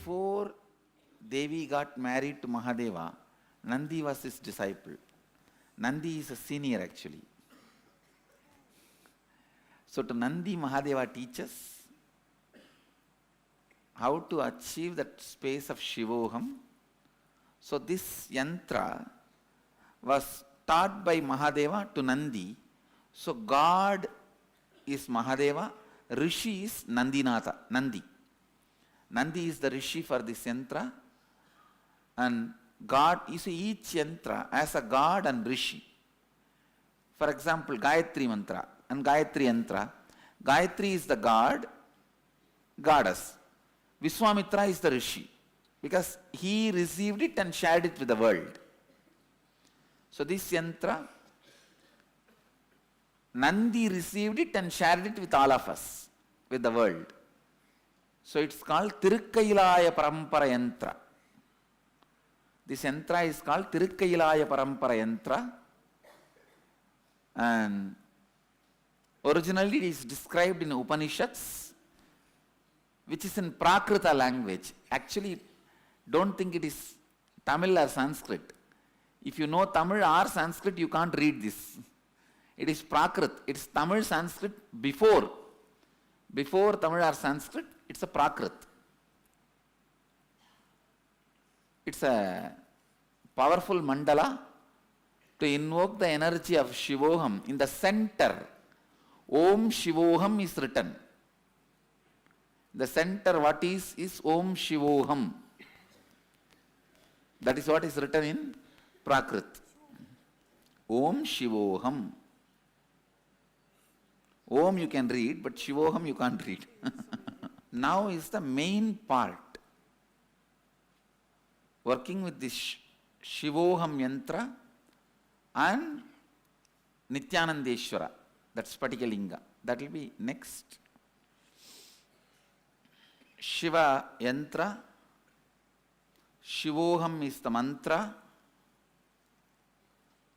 before Devi got married to Mahadeva, Nandi was his disciple. Nandi is a senior actually. So to Nandi, Mahadeva teaches how to achieve that space of Shivoham. So this yantra was taught by Mahadeva to Nandi. So God is Mahadeva, Rishi is Nandinatha, Nandi. Nandi is the Rishi for this yantra, and God, you see each yantra as a God and Rishi. For example, Gayatri mantra and Gayatri yantra. Gayatri is the God, goddess. Vishwamitra is the Rishi, because he received it and shared it with the world. So this yantra, Nandi received it and shared it with all of us, with the world. So it's called Tirukkailaya Parampara Yantra. This yantra is called Tirukkailaya Parampara Yantra, and originally it is described in Upanishads, which is in Prakrita language. Actually, don't think it is Tamil or Sanskrit. If you know Tamil or Sanskrit, you can't read this. It is Prakrit. It's Tamil Sanskrit before. Before Tamil or Sanskrit, it's a Prakrit. It's a powerful mandala to invoke the energy of Shivoham. In the center, Om Shivoham is written. The center, what is Om Shivoham. That is what is written in Prakrit. Om Shivoham. Om you can read, but Shivoham you can't read. Now is the main part. Working with this Shivoham yantra and Nityanandeshwara, that's Patikalinga. That will be next. Shiva yantra, Shivoham is the mantra.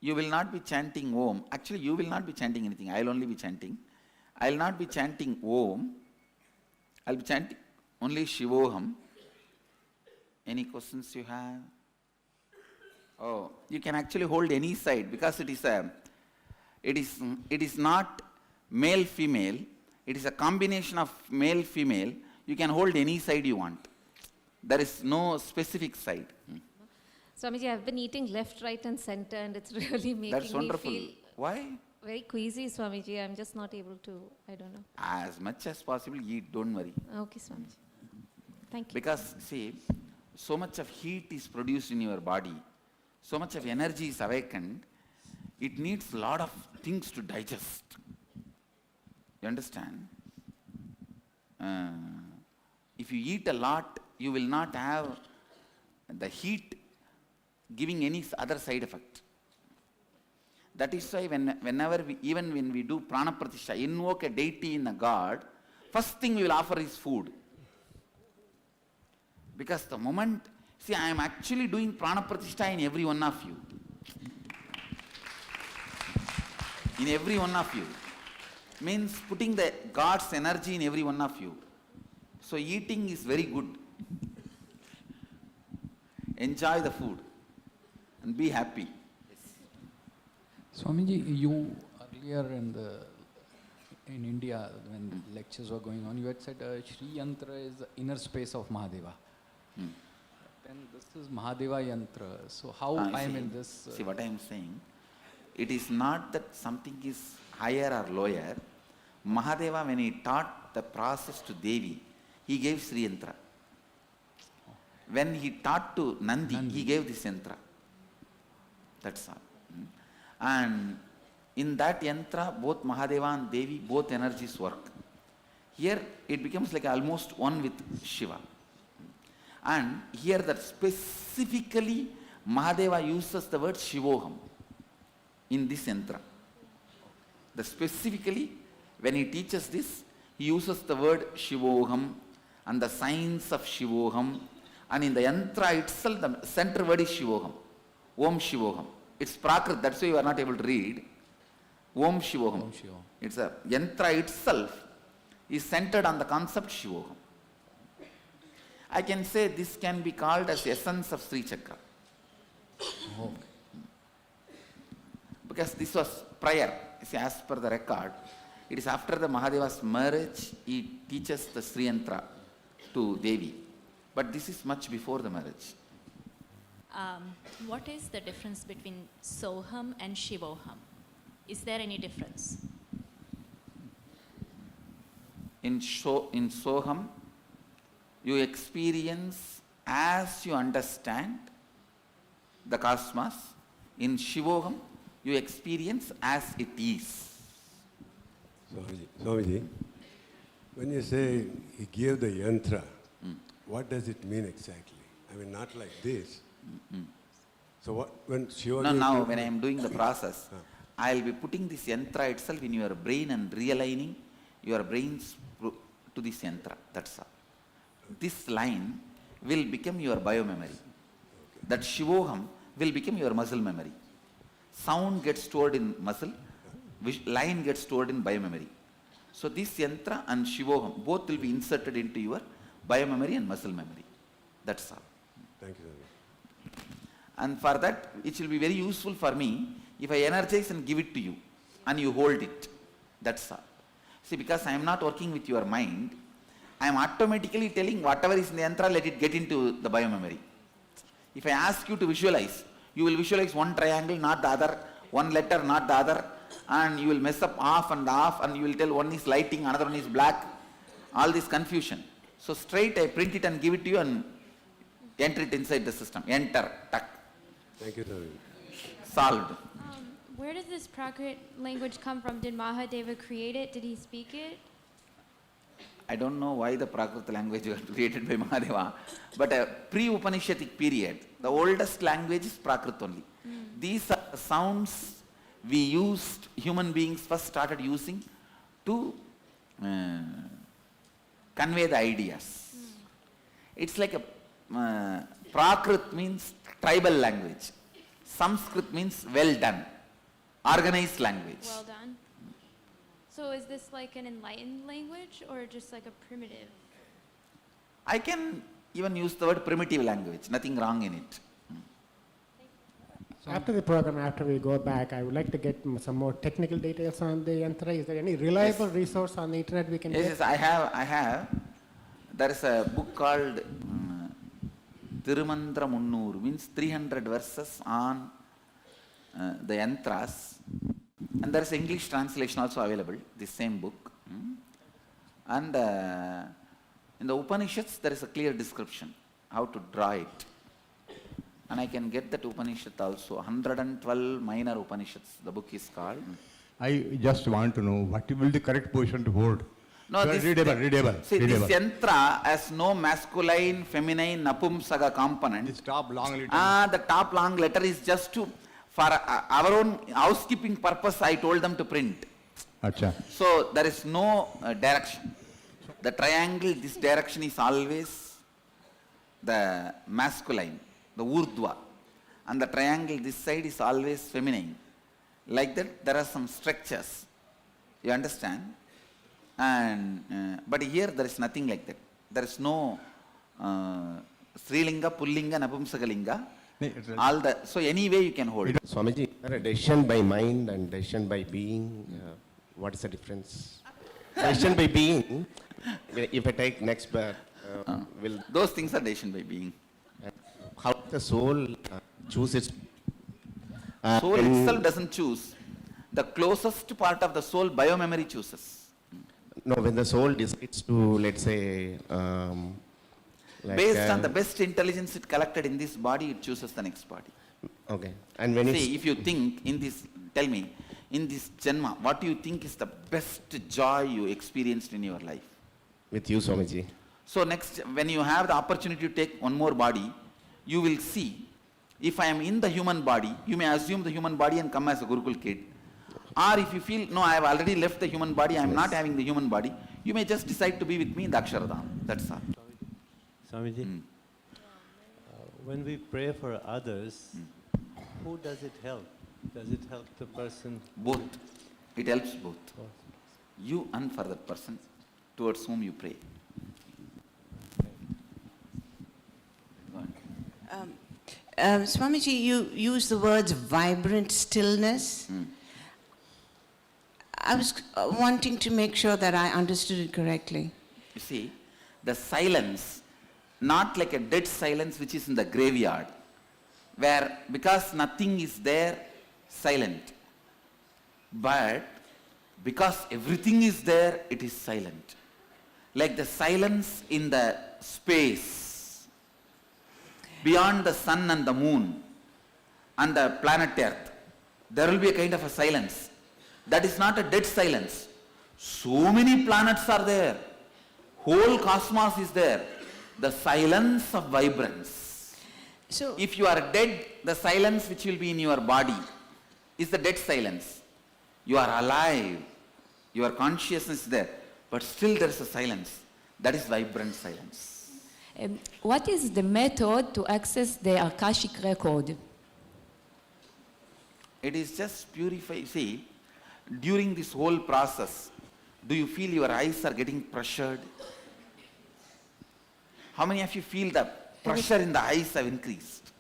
You will not be chanting Om. Actually, you will not be chanting anything. I will only be chanting. I will not be chanting Om. I will be chanting only Shivoham. Any questions you have? Oh, you can actually hold any side, because it is not male female. It is a combination of male female. You can hold any side you want. There is no specific side. Swamiji, I've been eating left, right and center, and it's really making That's wonderful. me feel Why? very queasy, Swamiji. I'm just not able to, I don't know. As much as possible eat, don't worry. Okay, Swamiji. Thank you. Because see, so much of heat is produced in your body, so much of energy is awakened, it needs a lot of things to digest. You understand? If you eat a lot, you will not have the heat giving any other side effect. That is why whenever even when we do prana pratishtha, invoke a deity in a god, first thing we will offer is food. Because the moment, see, I am actually doing prana pratishtha in every one of you. In every one of you. Means putting the God's energy in every one of you. So eating is very good. Enjoy the food and be happy. Swamiji, you earlier in India, when lectures were going on, you had said Shri Yantra is the inner space of Mahadeva. Then this is Mahadeva Yantra. So how I am in this? See what I am saying? It is not that something is higher or lower. Mahadeva, when he taught the process to Devi, he gave Sri Yantra. When he taught to Nandi, he gave this yantra. That's all. And in that yantra, both Mahadeva and Devi, both energies work. Here it becomes like almost one with Shiva. And here that specifically Mahadeva uses the word Shivoham in this yantra. That specifically when he teaches this, he uses the word Shivoham and the signs of Shivoham. And in the yantra itself, the center word is Shivoham. Om Shivoham. It's Prakrit, that's why you are not able to read. Om Shivoham. Om Shivoham. It's a yantra itself is centered on the concept Shivoham. I can say this can be called as essence of Sri Chakra. Oh. Because this was prior. See, as per the record, it is after the Mahadeva's marriage, he teaches the Sri Yantra to Devi. But this is much before the marriage. What is the difference between Soham and Shivoham? Is there any difference? In Soham, you experience as you understand the cosmos. In Shivoham, you experience as it is. Swamiji, when you say he gave the yantra, what does it mean exactly? I mean, not like this. So when Shiva... Now when I am doing the process, I will be putting this yantra itself in your brain and realigning your brains to this yantra. That's all. This line will become your biomemory. Okay. That Shivoham will become your muscle memory. Sound gets stored in muscle, line gets stored in biomemory. So this yantra and Shivoham both will be inserted into your biomemory and muscle memory. That's all. Thank you, sir. And for that, it will be very useful for me if I energize and give it to you and you hold it. That's all. See, because I am not working with your mind, I am automatically telling whatever is in the yantra, let it get into the biomemory. If I ask you to visualize, you will visualize one triangle, not the other, one letter, not the other, and you will mess up off, and you will tell one is lighting, another one is black, all this confusion. So straight I print it and give it to you and enter it inside the system. Enter, tuck. Thank you, sir. Solved. Where does this Prakrit language come from? Did Mahadeva create it? Did he speak it? I don't know why the Prakrit language was created by Mahadeva, but a pre-Upanishadic period, the oldest language is Prakrit only. These are sounds we used, human beings first started using to convey the ideas. It's like a Prakrit means tribal language. Sanskrit means well done, organized language. Well done. So is this like an enlightened language or just like a primitive? I can even use the word primitive language, nothing wrong in it. After the program, after we go back, I would like to get some more technical details on the yantra. Is there any reliable resource on the internet we can get? Yes, I have. There is a book called Tirumantra Munnur, means 300 verses on the yantras. And there is English translation also available, this same book. And in the Upanishads, there is a clear description how to draw it. And I can get that Upanishad also, 112 minor Upanishads, the book is called. I just want to know what will be the correct position to hold. No, So this, readable. See, this yantra has no masculine, feminine, napumsaga component. This top long letter. The top long letter is just to, for our own housekeeping purpose, I told them to print. Acha. So there is no direction. The triangle, this direction is always the masculine, the urdhva. And the triangle, this side is always feminine. Like that, there are some structures. You understand? And but here there is nothing like that. There is no Srilinga, Pullinga, Napumsakalinga. All the, so any way you can hold. Swamiji, decision by mind and decision by being, what is the difference? Decision by being, if I take next birth, will... Those things are decision by being. How the soul choose its... Soul itself doesn't choose. The closest part of the soul, biomemory chooses. No, when the soul decides to, let's say... Based on the best intelligence it collected in this body, it chooses the next body. Okay. And when See, if you think in this, tell me, in this Janma, what do you think is the best joy you experienced in your life? With you, Swamiji. So next, when you have the opportunity to take one more body, you will see, if I am in the human body, you may assume the human body and come as a Gurukul kid. Or if you feel, no, I have already left the human body, I am not having the human body, you may just decide to be with me in the Aksharadham. That's all. Swamiji, when we pray for others, who does it help? Does it help the person? Both. It helps both. You and for that person towards whom you pray. Swamiji, you use the words vibrant stillness. I was wanting to make sure that I understood it correctly. You see, the silence, not like a dead silence which is in the graveyard, where because nothing is there, silent. But because everything is there, it is silent. Like the silence in the space, beyond the sun and the moon and the planet Earth, there will be a kind of a silence. That is not a dead silence. So many planets are there. Whole cosmos is there. The silence of vibrance. So, If you are dead, the silence which will be in your body is the dead silence. You are alive. Your consciousness is there. But still there is a silence. That is vibrant silence. What is the method to access the Akashic record? It is just purify. See, during this whole process, do you feel your eyes are getting pressured? How many of you feel the pressure in the eyes have increased?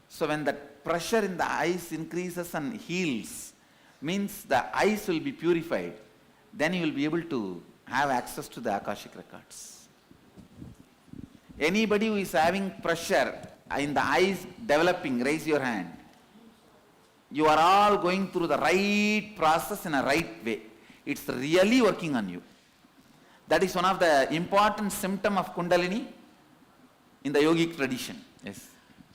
So when the pressure in the eyes increases and heals, means the eyes will be purified. Then you will be able to have access to the Akashic records. Anybody who is having pressure in the eyes developing, raise your hand. You are all going through the right process in a right way. It's really working on you. That is one of the important symptom of Kundalini in the yogic tradition. Yes.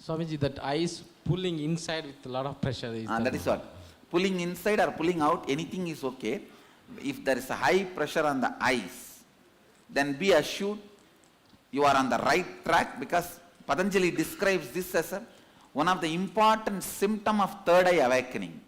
Swamiji, that eyes pulling inside with a lot of pressure. That is what. Pulling inside or pulling out, anything is okay. If there is a high pressure on the eyes, then be assured you are on the right track, because Patanjali describes this as one of the important symptom of third eye awakening.